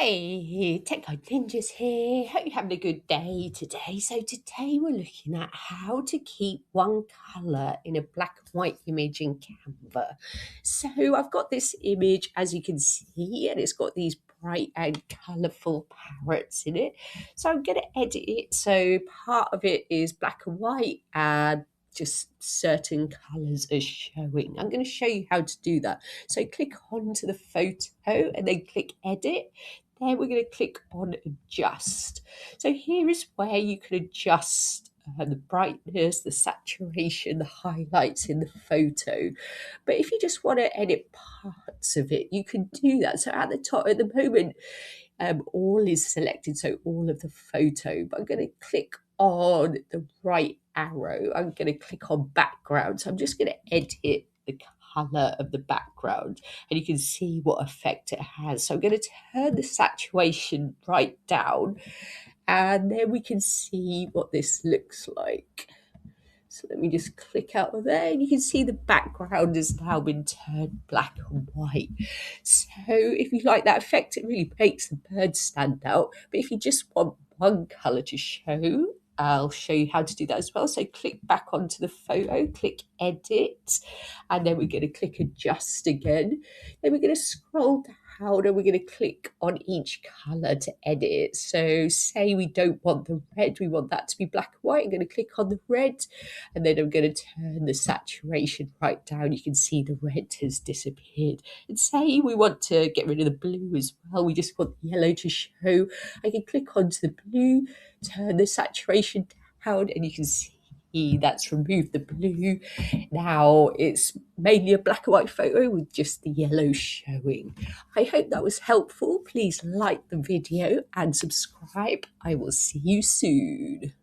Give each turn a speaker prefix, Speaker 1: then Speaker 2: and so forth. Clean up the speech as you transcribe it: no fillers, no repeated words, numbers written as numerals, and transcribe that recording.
Speaker 1: Hey, Tech Guide Ninjas here. Hope you're having a good day today. So today we're looking at how to keep one colour in a black and white image in Canva. So I've got this image, as you can see, and it's got these bright and colourful parrots in it. So I'm going to edit it. So part of it is black and white and just certain colours are showing. I'm going to show you how to do that. So click onto the photo and then click edit. Then we're going to click on adjust. So here is where you can adjust the brightness, the saturation, the highlights in the photo. But if you just want to edit parts of it, you can do that. So at the top, at the moment, all is selected, so all of the photo. But I'm going to click on the right arrow. I'm going to click on background. So I'm just going to edit the colour of the background, and you can see what effect it has. So I'm going to turn the saturation right down, and then we can see what this looks like. So let me just click out of there, and you can see the background has now been turned black and white. So if you like that effect, it really makes the birds stand out. But if you just want one colour to show, I'll show you how to do that as well. So click back onto the photo, click edit, and then we're going to click adjust again. Then we're going to scroll down and we're going to click on each colour to edit it. So say we don't want the red, we want that to be black and white. I'm going to click on the red, and then I'm going to turn the saturation right down. You can see the red has disappeared. And say we want to get rid of the blue as well. We just want the yellow to show. I can click onto the blue, turn the saturation down, and you can see that's removed the blue. Now it's mainly a black and white photo with just the yellow showing. I hope that was helpful. Please like the video and subscribe. I will see you soon.